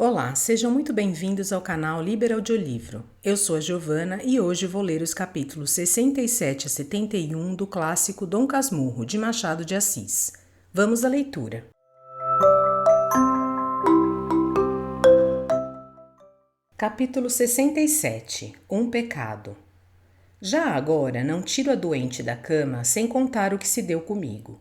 Olá, sejam muito bem-vindos ao canal Liber Audiolivro. Eu sou a Giovana e hoje vou ler os capítulos 67 a 71 do clássico Dom Casmurro, de Machado de Assis. Vamos à leitura. Capítulo 67 – Um pecado. Já agora não tiro a doente da cama sem contar o que se deu comigo.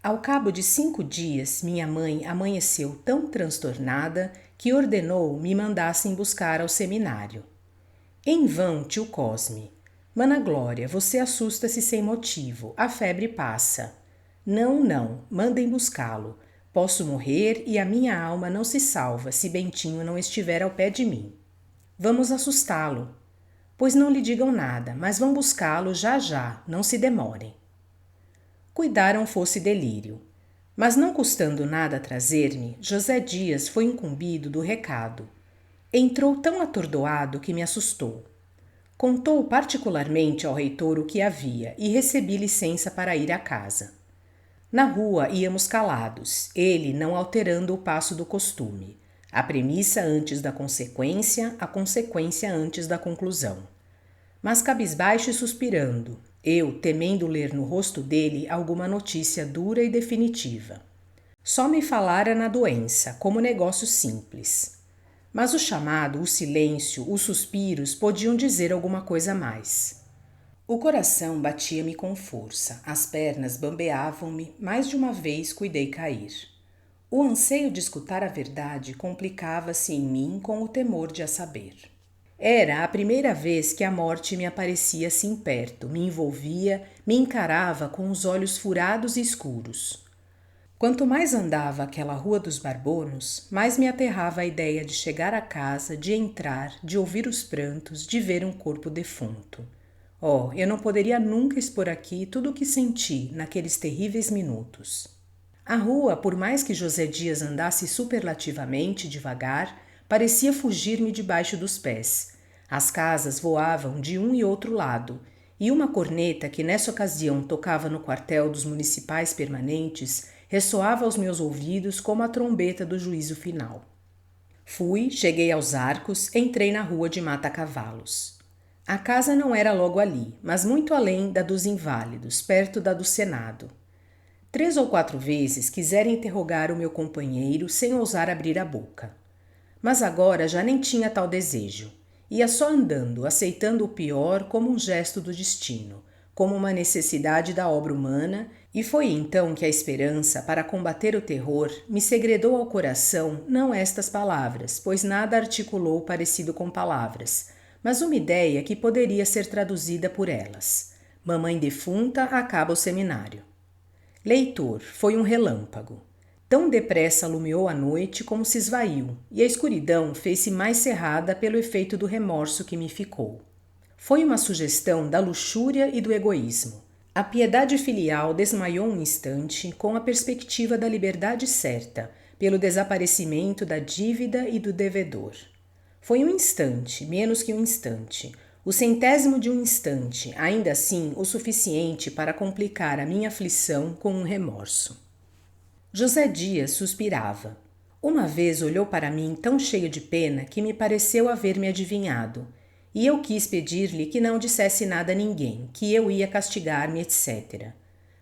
Ao cabo de 5 dias, minha mãe amanheceu tão transtornada que ordenou me mandassem buscar ao seminário. Em vão, tio Cosme. Mana Glória, você assusta-se sem motivo, a febre passa. Não, mandem buscá-lo. Posso morrer e a minha alma não se salva se Bentinho não estiver ao pé de mim. Vamos assustá-lo. Pois não lhe digam nada, mas vão buscá-lo já, não se demorem. Cuidaram fosse delírio. Mas não custando nada trazer-me, José Dias foi incumbido do recado. Entrou tão atordoado que me assustou. Contou particularmente ao reitor o que havia e recebi licença para ir à casa. Na rua íamos calados, ele não alterando o passo do costume. A premissa antes da consequência, a consequência antes da conclusão. Mas cabisbaixo e suspirando, eu temendo ler no rosto dele alguma notícia dura e definitiva. Só me falara na doença, como negócio simples. Mas o chamado, o silêncio, os suspiros podiam dizer alguma coisa mais. O coração batia-me com força, as pernas bambeavam-me, mais de uma vez cuidei cair. O anseio de escutar a verdade complicava-se em mim com o temor de a saber. Era a primeira vez que a morte me aparecia assim perto, me envolvia, me encarava com os olhos furados e escuros. Quanto mais andava aquela rua dos Barbonos, mais me aterrava a ideia de chegar à casa, de entrar, de ouvir os prantos, de ver um corpo defunto. Eu não poderia nunca expor aqui tudo o que senti naqueles terríveis minutos. A rua, por mais que José Dias andasse superlativamente devagar, parecia fugir-me debaixo dos pés. As casas voavam de um e outro lado, e uma corneta que nessa ocasião tocava no quartel dos municipais permanentes ressoava aos meus ouvidos como a trombeta do juízo final. Cheguei aos arcos, entrei na rua de Mata-Cavalos. A casa não era logo ali, mas muito além da dos Inválidos, perto da do Senado. 3 ou 4 vezes quisera interrogar o meu companheiro sem ousar abrir a boca. Mas agora já nem tinha tal desejo. Ia só andando, aceitando o pior como um gesto do destino, como uma necessidade da obra humana, e foi então que a esperança, para combater o terror, me segredou ao coração não estas palavras, pois nada articulou parecido com palavras, mas uma ideia que poderia ser traduzida por elas. Mamãe defunta acaba o seminário. Leitor, foi um relâmpago. Tão depressa alumiou a noite como se esvaiu, e a escuridão fez-se mais cerrada pelo efeito do remorso que me ficou. Foi uma sugestão da luxúria e do egoísmo. A piedade filial desmaiou um instante com a perspectiva da liberdade certa, pelo desaparecimento da dívida e do devedor. Foi um instante, menos que um instante, o 100º de um instante, ainda assim o suficiente para complicar a minha aflição com um remorso. José Dias suspirava. Uma vez olhou para mim tão cheio de pena que me pareceu haver-me adivinhado, e eu quis pedir-lhe que não dissesse nada a ninguém, que eu ia castigar-me, etc.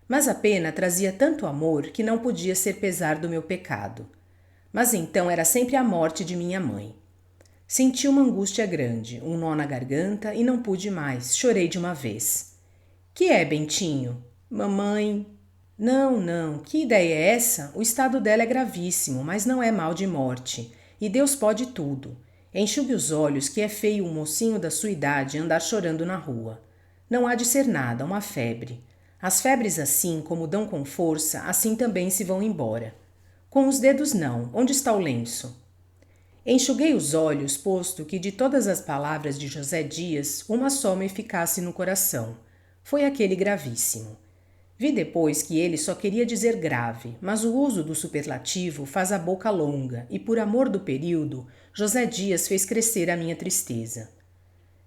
Mas a pena trazia tanto amor que não podia ser pesar do meu pecado. Mas então era sempre a morte de minha mãe. Senti uma angústia grande, um nó na garganta e não pude mais, chorei de uma vez. Que é, Bentinho? Mamãe... Não, que ideia é essa? O estado dela é gravíssimo, mas não é mal de morte. E Deus pode tudo. Enxugue os olhos que é feio um mocinho da sua idade andar chorando na rua. Não há de ser nada, uma febre. As febres assim como dão com força, assim também se vão embora. Com os dedos não, onde está o lenço? Enxuguei os olhos, posto que de todas as palavras de José Dias, uma só me ficasse no coração. Foi aquele gravíssimo. Vi depois que ele só queria dizer grave, mas o uso do superlativo faz a boca longa e, por amor do período, José Dias fez crescer a minha tristeza.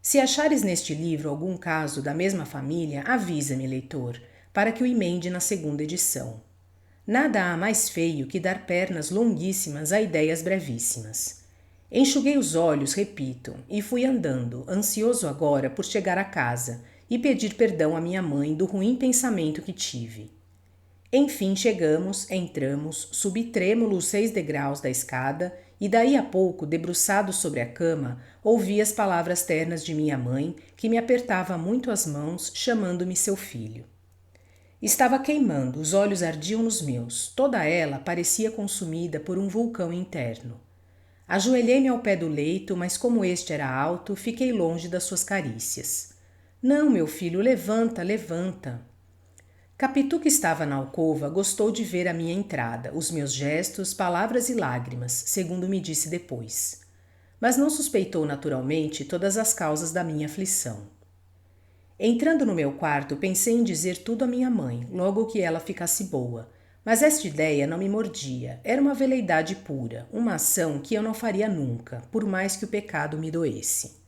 Se achares neste livro algum caso da mesma família, avisa-me, leitor, para que o emende na 2ª edição. Nada há mais feio que dar pernas longuíssimas a ideias brevíssimas. Enxuguei os olhos, repito, e fui andando, ansioso agora por chegar a casa e pedir perdão à minha mãe do ruim pensamento que tive. Enfim chegamos, entramos, subi trêmulo os 6 degraus da escada e daí a pouco, debruçado sobre a cama, ouvi as palavras ternas de minha mãe, que me apertava muito as mãos, chamando-me seu filho. Estava queimando, os olhos ardiam nos meus, toda ela parecia consumida por um vulcão interno. Ajoelhei-me ao pé do leito, mas como este era alto, fiquei longe das suas carícias. Não, meu filho, levanta, levanta. Capitu, que estava na alcova, gostou de ver a minha entrada, os meus gestos, palavras e lágrimas, segundo me disse depois. Mas não suspeitou naturalmente todas as causas da minha aflição. Entrando no meu quarto, pensei em dizer tudo à minha mãe, logo que ela ficasse boa. Mas esta ideia não me mordia. Era uma veleidade pura, uma ação que eu não faria nunca, por mais que o pecado me doesse.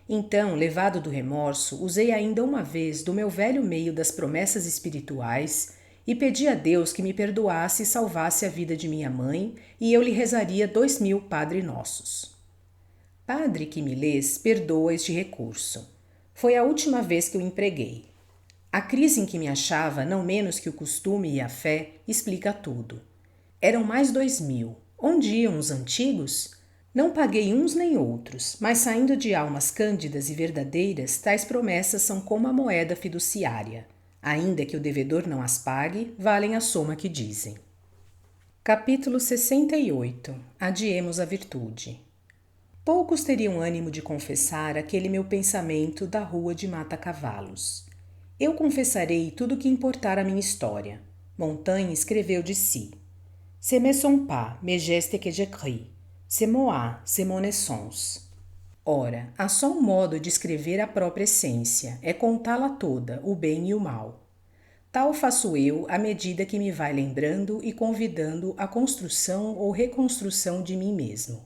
Então, levado do remorso, usei ainda uma vez do meu velho meio das promessas espirituais e pedi a Deus que me perdoasse e salvasse a vida de minha mãe, e eu lhe rezaria 2000 Padre Nossos. Padre que me lês, perdoa este recurso. Foi a última vez que o empreguei. A crise em que me achava, não menos que o costume e a fé, explica tudo. Eram mais 2000. Onde iam os antigos? Não paguei uns nem outros, mas saindo de almas cândidas e verdadeiras, tais promessas são como a moeda fiduciária. Ainda que o devedor não as pague, valem a soma que dizem. Capítulo 68. Adiemos a virtude. Poucos teriam ânimo de confessar aquele meu pensamento da rua de Mata-Cavalos. Eu confessarei tudo o que importar à minha história. Montaigne escreveu de si: Ce ne sont pas mes gestes que j'écris, c'est moi, c'est mon essence. Ora, há só um modo de escrever a própria essência, é contá-la toda, o bem e o mal. Tal faço eu à medida que me vai lembrando e convidando à construção ou reconstrução de mim mesmo.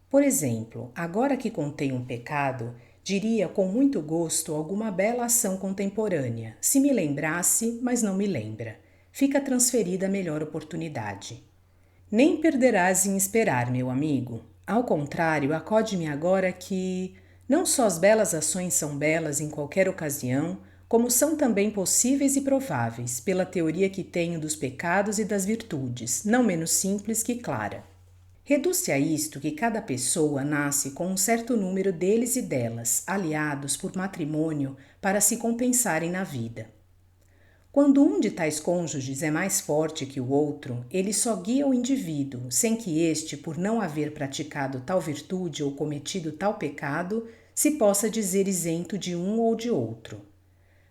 Por exemplo, agora que contei um pecado, diria com muito gosto alguma bela ação contemporânea, se me lembrasse, mas não me lembra. Fica transferida a melhor oportunidade. Nem perderás em esperar, meu amigo. Ao contrário, acode-me agora que não só as belas ações são belas em qualquer ocasião, como são também possíveis e prováveis, pela teoria que tenho dos pecados e das virtudes, não menos simples que clara. Reduz-se a isto que cada pessoa nasce com um certo número deles e delas, aliados por matrimônio para se compensarem na vida. Quando um de tais cônjuges é mais forte que o outro, ele só guia o indivíduo, sem que este, por não haver praticado tal virtude ou cometido tal pecado, se possa dizer isento de um ou de outro.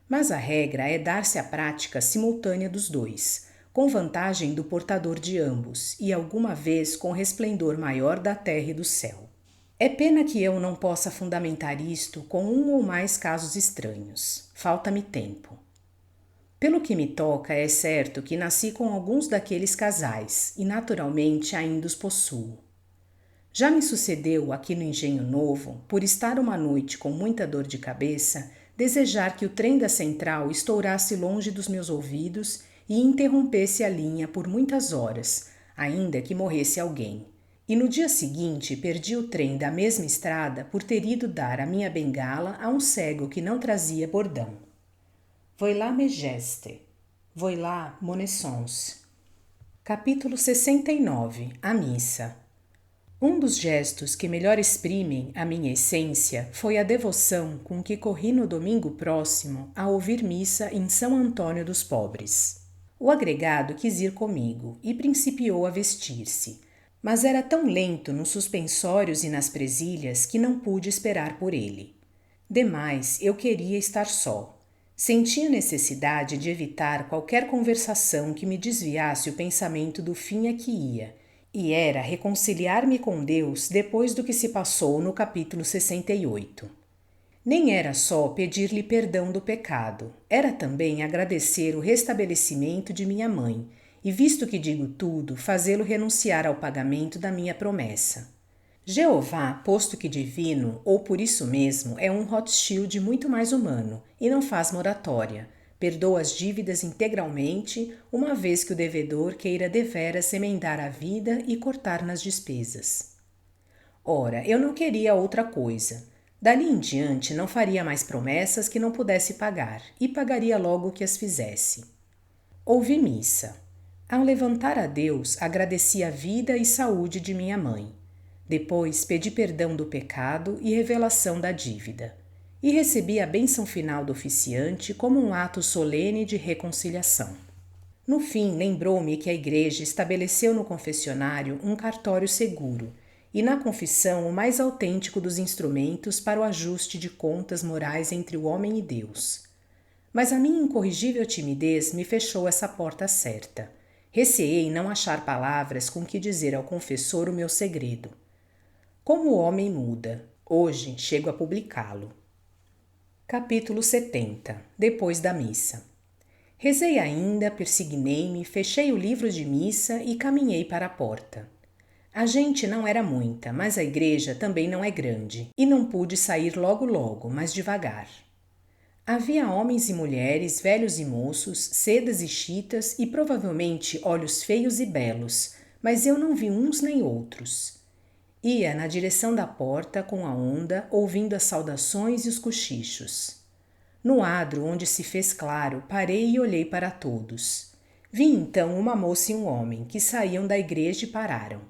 Mas a regra é dar-se a prática simultânea dos dois, com vantagem do portador de ambos e alguma vez com resplendor maior da terra e do céu. É pena que eu não possa fundamentar isto com um ou mais casos estranhos. Falta-me tempo. Pelo que me toca, é certo que nasci com alguns daqueles casais e naturalmente ainda os possuo. Já me sucedeu aqui no Engenho Novo, por estar uma noite com muita dor de cabeça, desejar que o trem da central estourasse longe dos meus ouvidos e interrompesse a linha por muitas horas, ainda que morresse alguém. E no dia seguinte perdi o trem da mesma estrada por ter ido dar a minha bengala a um cego que não trazia bordão. Voilà mes gestes, voilà mon essence. Capítulo 69. A missa. Um dos gestos que melhor exprimem a minha essência foi a devoção com que corri no domingo próximo a ouvir missa em São Antônio dos Pobres. O agregado quis ir comigo e principiou a vestir-se, mas era tão lento nos suspensórios e nas presilhas que não pude esperar por ele. Demais, eu queria estar só. Sentia necessidade de evitar qualquer conversação que me desviasse o pensamento do fim a que ia, e era reconciliar-me com Deus depois do que se passou no capítulo 68. Nem era só pedir-lhe perdão do pecado, era também agradecer o restabelecimento de minha mãe e, visto que digo tudo, fazê-lo renunciar ao pagamento da minha promessa. Jeová, posto que divino, ou por isso mesmo, é um Rothschild muito mais humano e não faz moratória. Perdoa as dívidas integralmente, uma vez que o devedor queira deveras emendar a vida e cortar nas despesas. Ora, eu não queria outra coisa. Dali em diante não faria mais promessas que não pudesse pagar, e pagaria logo que as fizesse. Ouvi missa. Ao levantar a Deus, agradeci a vida e saúde de minha mãe. Depois pedi perdão do pecado e revelação da dívida. E recebi a bênção final do oficiante como um ato solene de reconciliação. No fim, lembrou-me que a igreja estabeleceu no confessionário um cartório seguro e na confissão o mais autêntico dos instrumentos para o ajuste de contas morais entre o homem e Deus. Mas a minha incorrigível timidez me fechou essa porta certa. Receei não achar palavras com que dizer ao confessor o meu segredo. Como o homem muda. Hoje chego a publicá-lo. Capítulo 70. Depois da missa. Rezei ainda, persignei-me, fechei o livro de missa e caminhei para a porta. A gente não era muita, mas a igreja também não é grande, e não pude sair logo, mas devagar. Havia homens e mulheres, velhos e moços, cedas e chitas e provavelmente olhos feios e belos, mas eu não vi uns nem outros. Ia na direção da porta com a onda, ouvindo as saudações e os cochichos. No adro onde se fez claro, parei e olhei para todos. Vi então uma moça e um homem que saíam da igreja e pararam.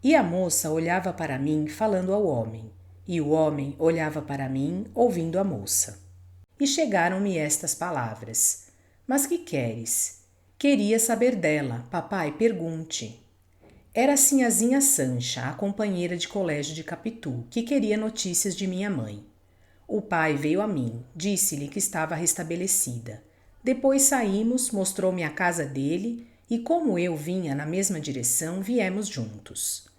E a moça olhava para mim, falando ao homem, e o homem olhava para mim, ouvindo a moça. E chegaram-me estas palavras: Mas que queres? Queria saber dela, papai, pergunte. Era a sinhazinha Sancha, a companheira de colégio de Capitu, que queria notícias de minha mãe. O pai veio a mim, disse-lhe que estava restabelecida. Depois saímos, mostrou-me a casa dele e, como eu vinha na mesma direção, viemos juntos.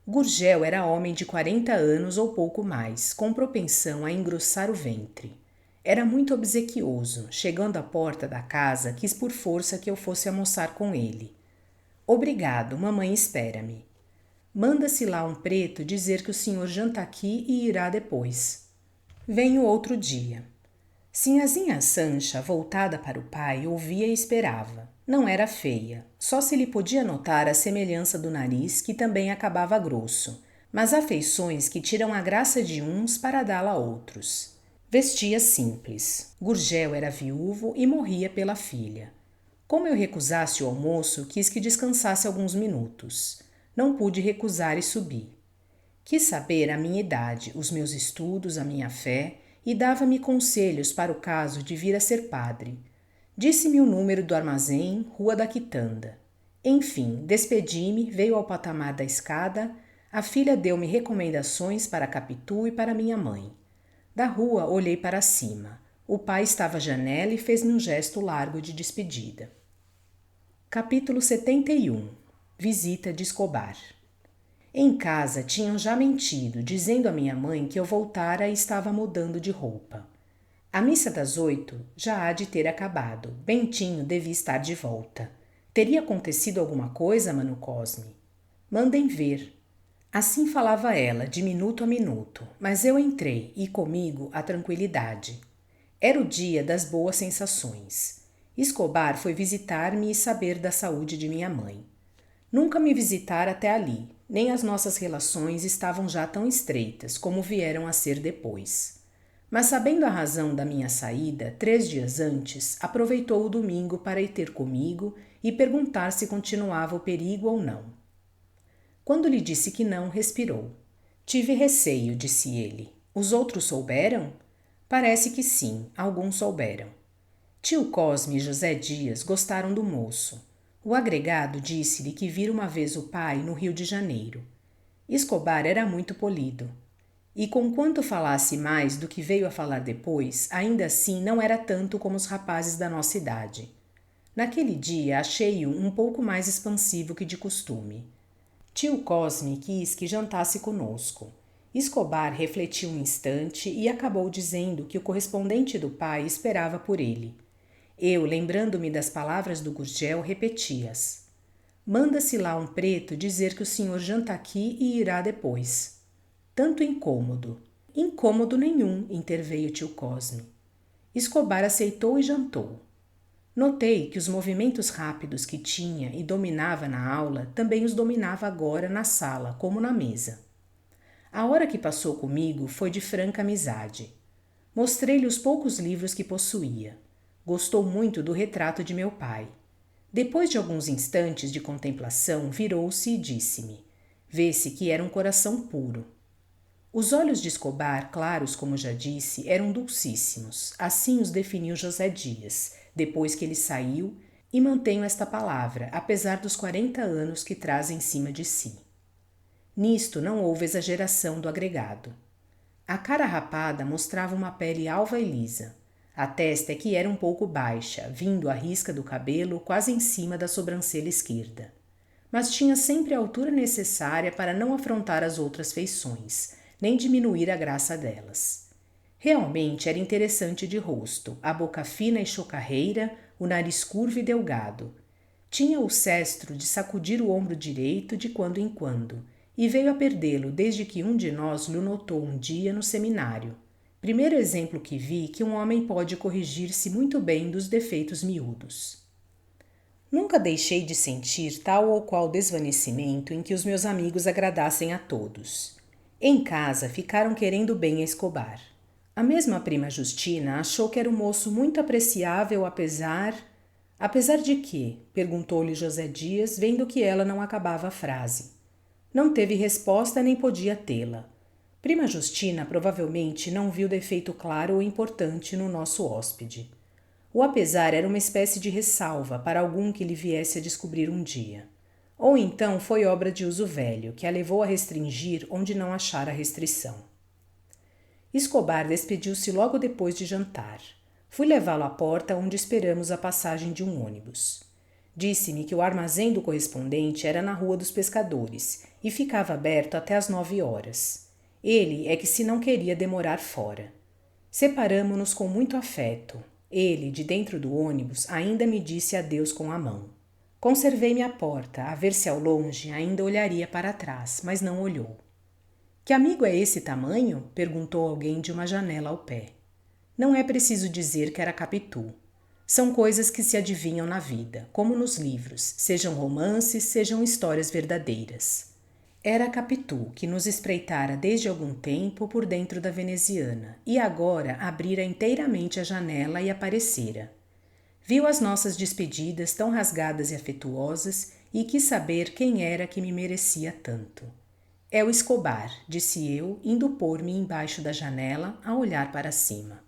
Gurgel era homem de 40 anos ou pouco mais, com propensão a engrossar o ventre. Era muito obsequioso. Chegando à porta da casa, quis por força que eu fosse almoçar com ele. Obrigado, mamãe espera-me. Manda-se lá um preto dizer que o senhor janta aqui e irá depois. Venho outro dia. Sinhazinha Sancha, voltada para o pai, ouvia e esperava. Não era feia, só se lhe podia notar a semelhança do nariz, que também acabava grosso, mas há feições que tiram a graça de uns para dá-la a outros. Vestia simples. Gurgel era viúvo e morria pela filha. Como eu recusasse o almoço, quis que descansasse alguns minutos. Não pude recusar e subi. Quis saber a minha idade, os meus estudos, a minha fé, e dava-me conselhos para o caso de vir a ser padre. Disse-me o número do armazém, Rua da Quitanda. Enfim, despedi-me, veio ao patamar da escada, a filha deu-me recomendações para Capitu e para minha mãe. Da rua olhei para cima. O pai estava à janela e fez-me um gesto largo de despedida. Capítulo 71. Visita de Escobar. Em casa tinham já mentido, dizendo à minha mãe que eu voltara e estava mudando de roupa. A missa das 8 já há de ter acabado. Bentinho devia estar de volta. Teria acontecido alguma coisa, Mano Cosme? Mandem ver. Assim falava ela, de minuto a minuto, mas eu entrei e comigo a tranquilidade. Era o dia das boas sensações. Escobar foi visitar-me e saber da saúde de minha mãe. Nunca me visitara até ali, nem as nossas relações estavam já tão estreitas como vieram a ser depois. Mas sabendo a razão da minha saída, 3 dias antes, aproveitou o domingo para ir ter comigo e perguntar se continuava o perigo ou não. Quando lhe disse que não, respirou. Tive receio, disse ele. Os outros souberam? Parece que sim, alguns souberam. Tio Cosme e José Dias gostaram do moço. O agregado disse-lhe que vira uma vez o pai no Rio de Janeiro. Escobar era muito polido. E conquanto falasse mais do que veio a falar depois, ainda assim não era tanto como os rapazes da nossa idade. Naquele dia achei-o um pouco mais expansivo que de costume. Tio Cosme quis que jantasse conosco. Escobar refletiu um instante e acabou dizendo que o correspondente do pai esperava por ele. Eu, lembrando-me das palavras do Gurgel, repeti-as. Manda-se lá um preto dizer que o senhor janta aqui e irá depois. Tanto incômodo. Incômodo nenhum, interveio tio Cosme. Escobar aceitou e jantou. Notei que os movimentos rápidos que tinha e dominava na aula também os dominava agora na sala, como na mesa. A hora que passou comigo foi de franca amizade. Mostrei-lhe os poucos livros que possuía. Gostou muito do retrato de meu pai. Depois de alguns instantes de contemplação, virou-se e disse-me: vê-se que era um coração puro. Os olhos de Escobar, claros como já disse, eram dulcíssimos. Assim os definiu José Dias, depois que ele saiu, e mantenho esta palavra, apesar dos 40 anos que traz em cima de si. Nisto não houve exageração do agregado. A cara rapada mostrava uma pele alva e lisa. A testa é que era um pouco baixa, vindo a risca do cabelo quase em cima da sobrancelha esquerda. Mas tinha sempre a altura necessária para não afrontar as outras feições, nem diminuir a graça delas. Realmente era interessante de rosto, a boca fina e chocarreira, o nariz curvo e delgado. Tinha o cestro de sacudir o ombro direito de quando em quando, e veio a perdê-lo desde que um de nós lhe notou um dia no seminário. Primeiro exemplo que vi que um homem pode corrigir-se muito bem dos defeitos miúdos. Nunca deixei de sentir tal ou qual desvanecimento em que os meus amigos agradassem a todos. Em casa ficaram querendo bem a Escobar. A mesma prima Justina achou que era um moço muito apreciável apesar... Apesar de quê? Perguntou-lhe José Dias, vendo que ela não acabava a frase. Não teve resposta nem podia tê-la. Prima Justina provavelmente não viu defeito claro ou importante no nosso hóspede. O apesar era uma espécie de ressalva para algum que lhe viesse a descobrir um dia. Ou então foi obra de uso velho, que a levou a restringir onde não achara restrição. Escobar despediu-se logo depois de jantar. Fui levá-lo à porta onde esperamos a passagem de um ônibus. Disse-me que o armazém do correspondente era na Rua dos Pescadores e ficava aberto até às 9 horas. Ele é que se não queria demorar fora. Separamo-nos com muito afeto. Ele, de dentro do ônibus, ainda me disse adeus com a mão. Conservei-me à porta, a ver se ao longe ainda olharia para trás, mas não olhou. Que amigo é esse tamanho? Perguntou alguém de uma janela ao pé. Não é preciso dizer que era Capitu. São coisas que se adivinham na vida, como nos livros, sejam romances, sejam histórias verdadeiras. Era Capitu, que nos espreitara desde algum tempo por dentro da veneziana, e agora abrira inteiramente a janela e aparecera. Viu as nossas despedidas tão rasgadas e afetuosas e quis saber quem era que me merecia tanto. É o Escobar, disse eu, indo pôr-me embaixo da janela a olhar para cima.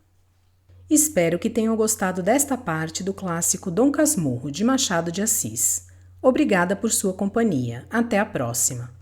Espero que tenham gostado desta parte do clássico Dom Casmurro, de Machado de Assis. Obrigada por sua companhia. Até a próxima.